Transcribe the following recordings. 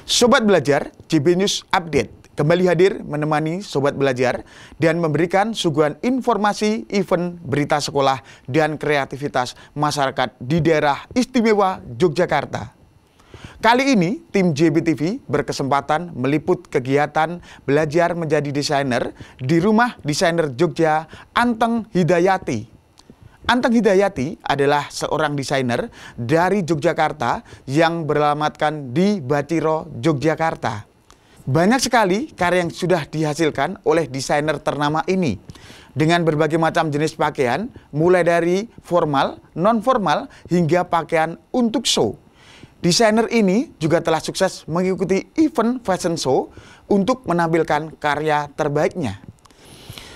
Sobat Belajar, JB News Update kembali hadir menemani Sobat Belajar dan memberikan suguhan informasi, event, berita sekolah, dan kreativitas masyarakat di daerah istimewa Yogyakarta. Kali ini, tim JBTV berkesempatan meliput kegiatan belajar menjadi desainer di Rumah Desainer Jogja Anteng Hidayati. Anteng Hidayati adalah seorang desainer dari Yogyakarta yang beralamatkan di Batiro, Yogyakarta. Banyak sekali karya yang sudah dihasilkan oleh desainer ternama ini dengan berbagai macam jenis pakaian, mulai dari formal, non-formal, hingga pakaian untuk show. Desainer ini juga telah sukses mengikuti event fashion show untuk menampilkan karya terbaiknya.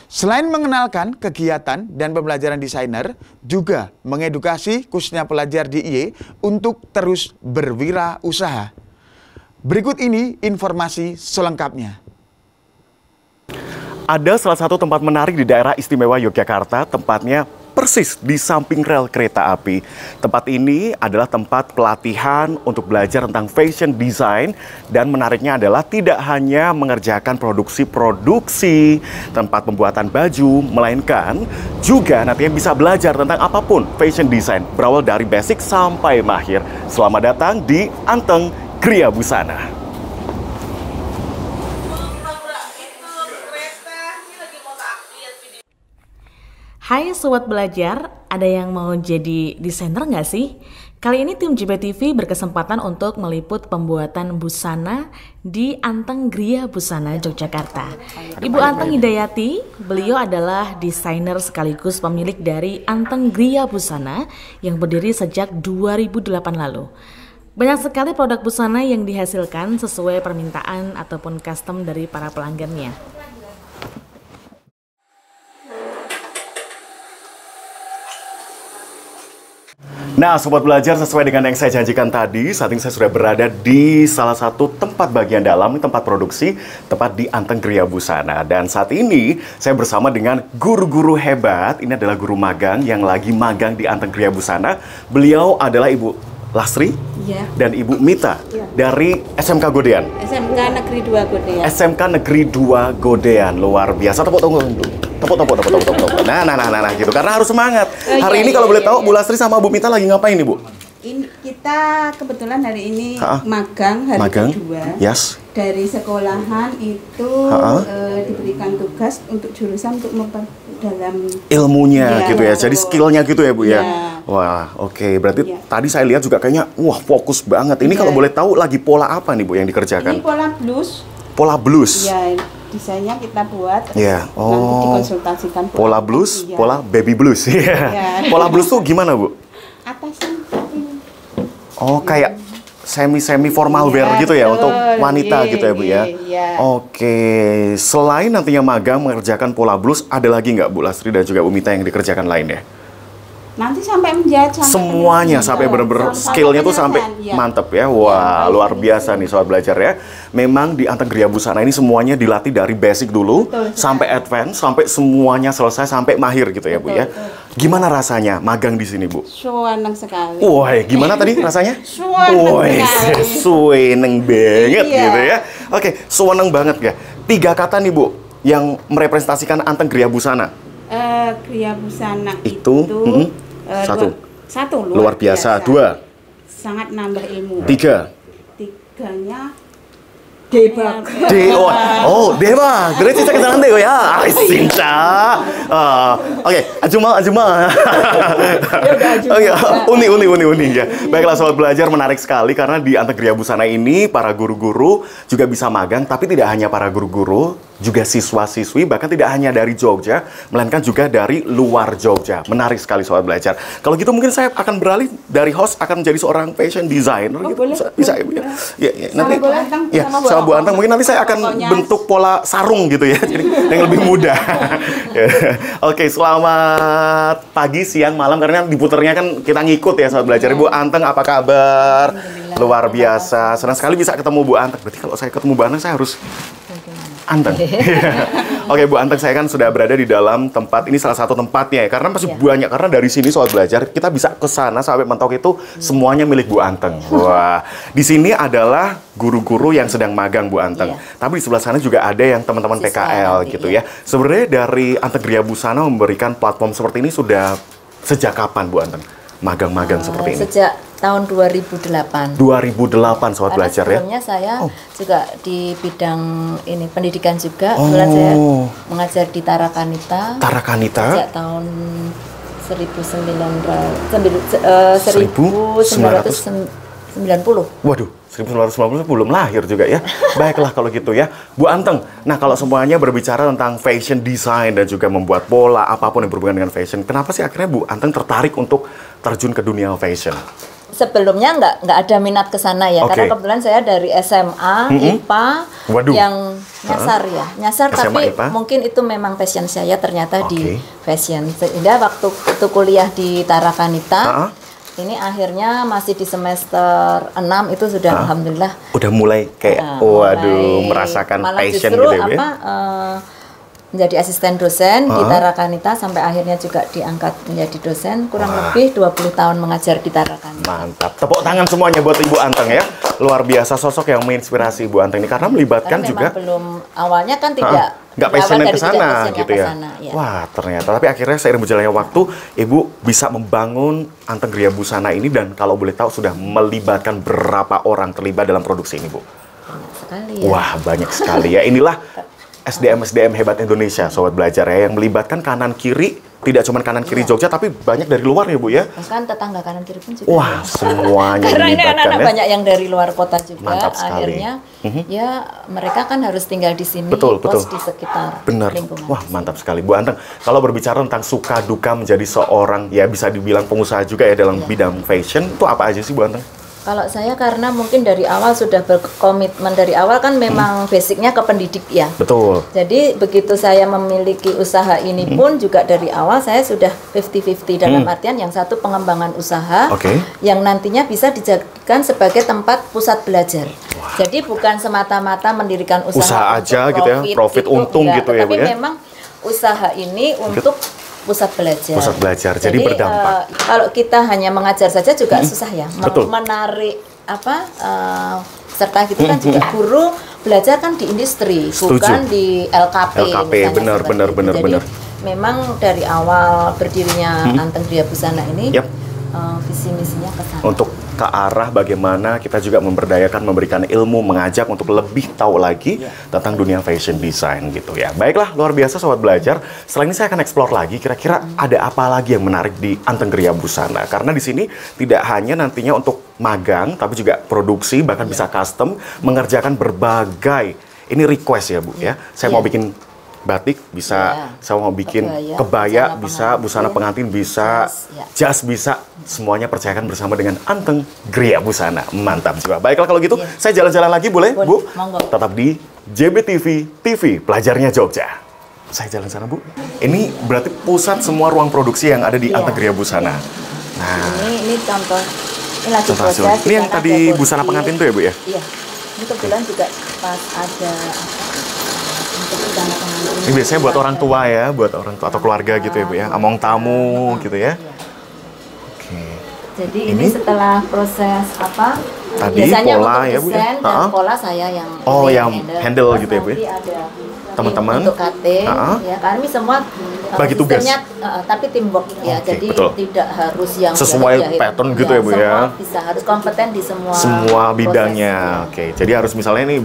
Selain mengenalkan kegiatan dan pembelajaran desainer, juga mengedukasi khususnya pelajar DIY untuk terus berwirausaha. Berikut ini informasi selengkapnya. Ada salah satu tempat menarik di daerah istimewa Yogyakarta, tempatnya persis di samping rel kereta api. Tempat ini adalah tempat pelatihan untuk belajar tentang fashion design, dan menariknya adalah tidak hanya mengerjakan produksi tempat pembuatan baju, melainkan juga nantinya bisa belajar tentang apapun fashion design, berawal dari basic sampai mahir. Selamat datang di Anteng Gria Busana. Hai Sobat Belajar, ada yang mau jadi desainer nggak sih? Kali ini tim JBTV berkesempatan untuk meliput pembuatan busana di Anteng Gria Busana, Yogyakarta. Ibu Anteng Hidayati, beliau adalah desainer sekaligus pemilik dari Anteng Gria Busana yang berdiri sejak 2008 lalu. Banyak sekali produk busana yang dihasilkan sesuai permintaan ataupun custom dari para pelanggannya. Nah, Sobat Belajar, sesuai dengan yang saya janjikan tadi, saat ini saya sudah berada di salah satu tempat bagian dalam, tempat produksi, tepat di Anteng Gria Busana. Dan saat ini saya bersama dengan guru-guru hebat. Ini adalah guru magang yang lagi magang di Anteng Gria Busana. Beliau adalah Ibu Lastri dan Ibu Mita dari SMK Godean. SMK Negeri 2 Godean. SMK Negeri 2 Godean, luar biasa. Tepuk tangan dulu. Tepuk. Nah, gitu. Karena harus semangat. Hari ini kalau boleh tahu, Bu Lastri sama Bu Mita lagi ngapain nih, Bu? Ini kita kebetulan hari ini magang hari kedua. Yes. Dari sekolahan itu diberikan tugas untuk jurusan untuk memperdalam ilmunya gitu ya. Jadi skillnya gitu ya, Bu ya. Wah, oke. Berarti tadi saya lihat juga kayaknya fokus banget. Ini kalau boleh tahu lagi pola apa nih, Bu, yang dikerjakan? Ini pola blues. Pola blues. Iya, desainnya kita buat. Nanti dikonsultasikan. Pola blues, pola baby blues. Pola blues tuh gimana, Bu? Atasan. Oh, kayak semi formal wear gitu ya, untuk wanita gitu ya, Bu ya. Oke. Selain nantinya magang mengerjakan pola blues, ada lagi nggak Bu Lastri dan juga Bu Mita yang dikerjakan lainnya? Nanti sampai menjahit semuanya, sampai bener-bener skillnya tuh sampai mantep ya. Wah, luar biasa nih Sobat Belajar ya. Memang di Anteng Gria Busana ini semuanya dilatih dari basic dulu sampai advance, sampai semuanya selesai, sampai mahir gitu ya, Bu ya. Gimana rasanya magang di sini, Bu? Suweneng sekali. Wah, gimana tadi rasanya? Suweneng banget gitu ya. Oke, suweneng banget ya. 3 kata nih, Bu, yang merepresentasikan Anteng Gria Busana. Gria Busana itu satu luar biasa. 2 sangat nambah ilmu. 3 tiganya debak. Debak. Berarti saya kesanan deh ya. Cinta. Oke, Ajuma. Oke, uni ya. Baiklah Sobat Belajar, menarik sekali karena di Anteng Gria Busana ini para guru-guru juga bisa magang, tapi tidak hanya para guru-guru, juga siswa-siswi, bahkan tidak hanya dari Jogja, melainkan juga dari luar Jogja. Menarik sekali Sobat Belajar. Kalau gitu mungkin saya akan beralih dari host akan menjadi seorang fashion designer gitu. Bisa Ibu ya. Nanti sama Bu Anteng mungkin nanti saya akan bentuk pola sarung gitu ya. Jadi yang lebih mudah. Oke, selamat pagi, siang, malam, karena diputernya kan kita ngikut ya Sobat Belajar. Bu Anteng apa kabar? Luar biasa. Senang sekali bisa ketemu Bu Anteng. Berarti kalau saya ketemu Bu Anteng saya harus Anteng. Oke Bu Anteng, saya kan sudah berada di dalam tempat ini, salah satu tempatnya ya, karena masih banyak, karena dari sini Sobat Belajar kita bisa ke sana sampai mentok itu semuanya milik Bu Anteng. Wah, di sini adalah guru-guru yang sedang magang Bu Anteng. Tapi di sebelah sana juga ada yang teman-teman PKL gitu ya. Sebenarnya dari Anteng Gria Busana memberikan platform seperti ini sudah sejak kapan Bu Anteng? Magang-magang seperti ini? Sejak tahun 2008. 2008 Sobat Belajar ya? Sebelumnya saya juga di bidang ini pendidikan juga. Kebetulan saya mengajar di Tarakanita. Tarakanita? Sejak tahun 1990. Waduh, 1990 belum lahir juga ya. Baiklah kalau gitu ya. Bu Anteng, nah kalau semuanya berbicara tentang fashion design dan juga membuat pola, apapun yang berhubungan dengan fashion, kenapa sih akhirnya Bu Anteng tertarik untuk terjun ke dunia fashion? Sebelumnya nggak ada minat ke sana ya, karena kebetulan saya dari SMA, IPA, yang nyasar SMA, tapi IPA. Mungkin itu memang passion saya ternyata di fashion. Sehingga waktu itu kuliah di Tarakanita, ini akhirnya masih di semester 6 itu sudah alhamdulillah. Udah mulai kayak, merasakan passion justru, gitu ya? Menjadi asisten dosen di Tarakanita sampai akhirnya juga diangkat menjadi dosen, kurang lebih 20 tahun mengajar di Tarakanita. Mantap, tepuk tangan semuanya buat Ibu Anteng ya. Luar biasa, sosok yang menginspirasi Ibu Anteng ini karena melibatkan karena juga belum awalnya kan nggak passionate ke sana gitu ya. Ya. Wah, ternyata tapi akhirnya seiring berjalannya waktu Ibu bisa membangun Anteng Gria Busana ini, dan kalau boleh tahu sudah melibatkan berapa orang terlibat dalam produksi ini, Bu? Banyak sekali ya. Wah, banyak sekali ya. Inilah SDM hebat Indonesia, Sobat Belajar ya, yang melibatkan kanan kiri, tidak cuma kanan kiri Jogja, tapi banyak dari luar ya Bu ya. Bahkan tetangga kanan kiri pun juga. Wah, semuanya karena ini dilibatkan anak-anak ya. banyak yang dari luar kota juga. Mantap sekali. Akhirnya ya mereka kan harus tinggal di sini, betul. di sekitar lingkungan. Wah, mantap sekali Bu Anteng. Kalau berbicara tentang suka duka menjadi seorang, ya bisa dibilang pengusaha juga ya dalam bidang fashion, itu apa aja sih Bu Anteng? Kalau saya karena mungkin dari awal sudah berkomitmen dari awal kan memang basicnya ke pendidik ya. Betul. Jadi begitu saya memiliki usaha ini pun juga dari awal saya sudah 50-50 dalam artian yang satu pengembangan usaha yang nantinya bisa dijadikan sebagai tempat pusat belajar. Jadi bukan semata-mata mendirikan usaha aja gitu ya, profit untung gitu ya Bu ya. Tapi memang usaha ini untuk pusat belajar. Pusat belajar, jadi berdampak. Kalau kita hanya mengajar saja juga susah ya. Betul. Menarik serta gitu kan juga guru belajar kan di industri, bukan di LKP. Benar. Memang dari awal berdirinya Anteng Gria Busana ini visi misinya ke sana. Untuk ke arah bagaimana kita juga memberdayakan, memberikan ilmu, mengajak untuk lebih tahu lagi tentang dunia fashion design gitu ya. Baiklah, luar biasa Sobat Belajar. Setelah ini saya akan explore lagi kira-kira ada apa lagi yang menarik di Anteng Gria Busana. Karena di sini tidak hanya nantinya untuk magang, tapi juga produksi, bahkan bisa custom, mengerjakan berbagai, ini request ya Bu ya. Saya mau bikin batik bisa, saya mau bikin kebaya bisa, busana pengantin bisa, jas bisa, semuanya percayakan bersama dengan Anteng Gria Busana. Mantap juga. Baiklah kalau gitu, saya jalan-jalan lagi boleh Bu? Monggo. Tetap di JBTV TV Pelajarnya Jogja. Saya jalan sana Bu. Ini berarti pusat semua ruang produksi yang ada di Anteng Gria Busana. Nah, ini contoh, ini lagi proses. Ini yang tadi busana pengantin tuh ya Bu ya? Iya. Ini kebetulan juga pas ada untuk busana pengantin. Ini biasanya buat orang tua ya, buat orang tua atau keluarga gitu ya Bu ya, among tamu gitu ya. Oke. Jadi ini setelah proses Tadi biasanya pola untuk ya Bu ya. desain dan pola saya yang yang handle gitu ya Bu ya. Nanti ada teman-teman untuk cutting ya, kami semua bagi tugas. Tapi teamwork ya. Jadi tidak harus yang sesuai pattern gitu ya Bu ya. Semua bisa harus kompeten di semua bidangnya. Oke. Jadi harus misalnya nih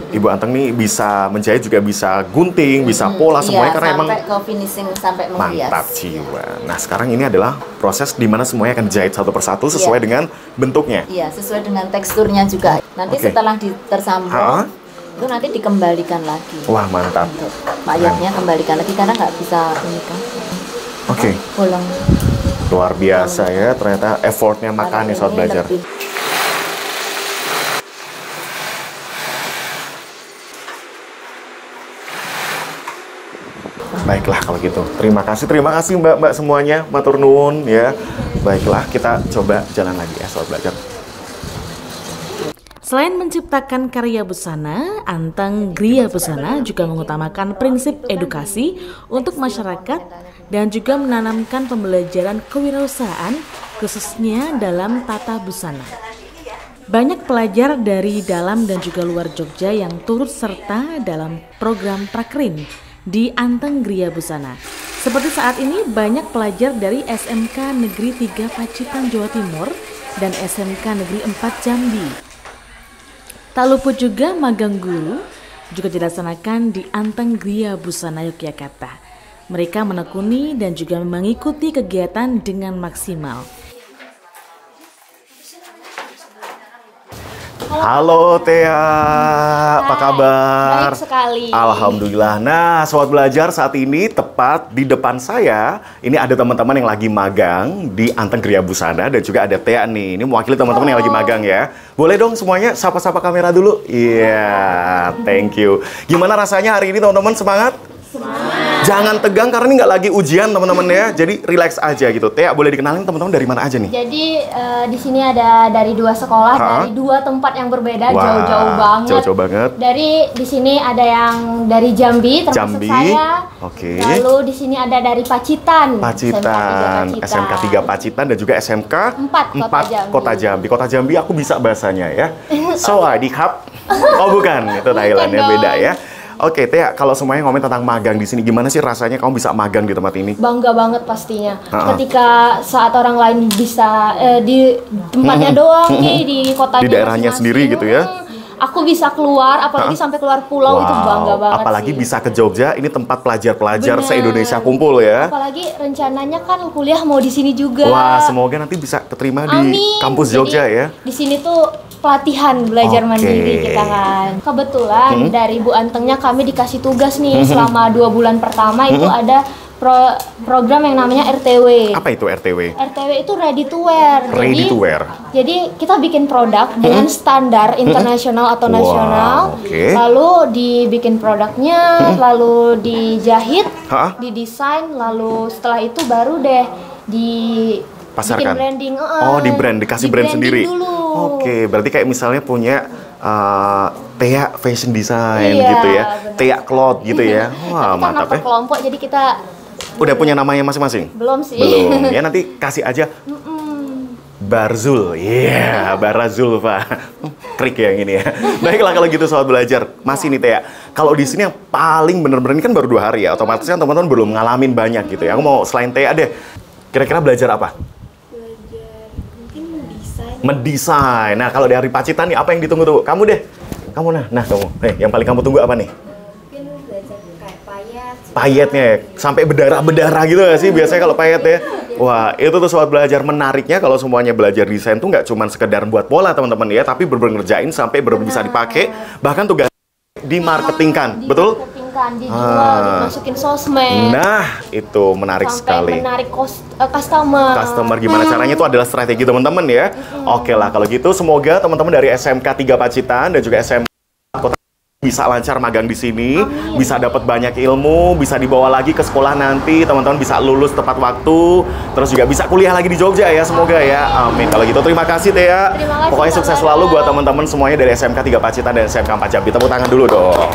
Ibu Anteng nih bisa menjahit juga bisa gunting, bisa pola semuanya karena emang sampai ke finishing sampai menghias. Mantap jiwa. Nah, sekarang ini adalah proses di mana semuanya akan dijahit satu persatu sesuai dengan bentuknya. Iya, sesuai dengan teksturnya juga. Nanti setelah tersambung itu nanti dikembalikan lagi. Wah, mantap. Mayatnya kembalikan lagi karena nggak bisa ini kan. Oke. Bolong. Luar biasa ya, ternyata effortnya makan nih Sobat Belajar. Baiklah kalau gitu. Terima kasih Mbak semuanya, matur nuwun ya. Baiklah, kita coba jalan lagi ya Sobat Belajar. Selain menciptakan karya busana, Anteng Gria Busana juga mengutamakan prinsip edukasi untuk masyarakat dan juga menanamkan pembelajaran kewirausahaan khususnya dalam tata busana. Banyak pelajar dari dalam dan juga luar Jogja yang turut serta dalam program Prakrin di Anteng Gria Busana. Seperti saat ini banyak pelajar dari SMK Negeri 3 Pacitan Jawa Timur dan SMK Negeri 4 Jambi. Tak luput juga magang guru juga dilaksanakan di Anteng Gria Busana Yogyakarta. Mereka menekuni dan juga mengikuti kegiatan dengan maksimal. Halo Tea, apa kabar? Baik sekali. Alhamdulillah. Nah, Sobat Belajar, saat ini tepat di depan saya, ini ada teman-teman yang lagi magang di Anteng Gria Busana dan juga ada Tea nih. Ini mewakili teman-teman yang lagi magang ya. Boleh dong semuanya sapa-sapa kamera dulu? Iya, thank you. Gimana rasanya hari ini teman-teman, semangat? Semangat. Jangan tegang karena ini nggak lagi ujian teman-teman ya. Jadi relax aja gitu. Tea, boleh dikenalin teman-teman dari mana aja nih? Jadi di sini ada dari 2 sekolah, dari 2 tempat yang berbeda, jauh-jauh banget. Jauh-jauh banget. Dari di sini ada yang dari Jambi, termasuk saya. Oke. Lalu di sini ada dari Pacitan. SMK 3 Pacitan dan juga SMK 4 Kota Jambi. Kota Jambi aku bisa bahasanya ya. Sawadikap. Oh bukan, itu Thailand ya, beda ya. Oke, Tea, kalau semuanya ngomongin tentang magang di sini, gimana sih rasanya kamu bisa magang di tempat ini? Bangga banget pastinya. Ketika saat orang lain bisa di tempatnya doang nih, di kotanya di daerahnya sendiri gitu ya. Aku bisa keluar, apalagi sampai keluar pulau, itu bangga banget. Apalagi sih. bisa ke Jogja, ini tempat pelajar-pelajar se-Indonesia kumpul ya. Apalagi rencananya kan kuliah mau di sini juga. Wah, semoga nanti bisa keterima di kampus Jogja ya. Di sini tuh pelatihan belajar mandiri kita kan. Kebetulan dari Bu Antengnya kami dikasih tugas nih selama 2 bulan pertama itu ada program yang namanya RTW. Apa itu RTW? RTW itu ready to wear. Ready to wear. Jadi kita bikin produk dengan standar internasional atau nasional. Lalu dibikin produknya, lalu dijahit, didesain, lalu setelah itu baru deh pasarkan. Bikin branding. Di brand, dikasih brand sendiri. Dulu. Oke, berarti kayak misalnya punya Tea Fashion Design gitu ya. Bener. Tea Cloth gitu ya. Wah, mantap ya. Kelompok jadi kita udah punya namanya masing-masing? Belum sih. Belum. Ya nanti kasih aja. Barzul. Iya, Barazul, Pak. Trik ya yang ini ya. Baiklah kalau gitu Sobat Belajar. Masih nih Tea. Kalau di sini yang paling bener-bener ini kan baru 2 hari ya. Otomatis kan teman-teman belum ngalamin banyak gitu ya. Aku mau selain Tea deh. Kira-kira belajar apa? Mendesain. Nah, kalau dari Pacitan nih apa yang ditunggu tuh? Kamu deh. Kamu kamu. Yang paling kamu tunggu apa nih? Mungkin belajar kayak payet. Payetnya ya? Sampai berdarah-berdarah gitu ya sih biasanya kalau payet ya. Wah, itu tuh Sobat Belajar menariknya kalau semuanya belajar desain tuh nggak cuma sekedar buat pola teman-teman ya, tapi bener-bener ngerjain sampai bisa dipakai, bahkan tugas dimarketingkan. Betul? Dijual, dimasukin sosmed. Nah, itu menarik sekali. Sampai menarik customer. Gimana caranya itu adalah strategi teman-teman ya. Oke lah, kalau gitu semoga teman-teman dari SMK 3 Pacitan dan juga SMK Kota bisa lancar magang di sini, bisa dapat banyak ilmu, bisa dibawa lagi ke sekolah nanti, teman-teman bisa lulus tepat waktu, terus juga bisa kuliah lagi di Jogja ya, semoga ya. Amin. Kalau gitu terima kasih Tea. Pokoknya sukses selalu buat teman-teman semuanya dari SMK 3 Pacitan dan SMK 4 Jambi. Tepuk tangan dulu dong.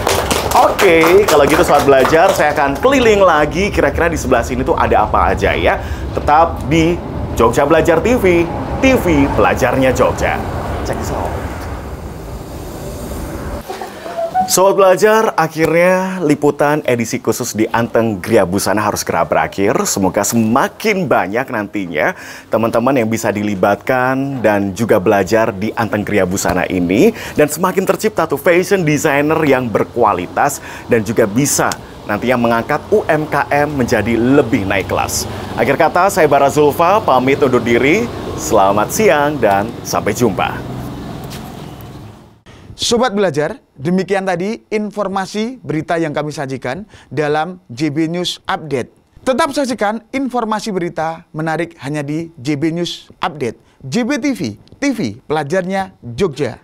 Oke, kalau gitu Sobat Belajar, saya akan keliling lagi kira-kira di sebelah sini tuh ada apa aja ya. Tetap di Jogja Belajar TV, TV pelajarnya Jogja. Check this out. Sobat Belajar, akhirnya liputan edisi khusus di Anteng Gria Busana harus segera berakhir. Semoga semakin banyak nantinya teman-teman yang bisa dilibatkan dan juga belajar di Anteng Gria Busana ini. Dan semakin tercipta tuh fashion designer yang berkualitas dan juga bisa nantinya mengangkat UMKM menjadi lebih naik kelas. Akhir kata, saya Bara Zulfa, pamit undur diri. Selamat siang dan sampai jumpa. Sobat Belajar, demikian tadi informasi berita yang kami sajikan dalam JB News Update. Tetap saksikan informasi berita menarik hanya di JB News Update. JB TV, TV pelajarnya Jogja.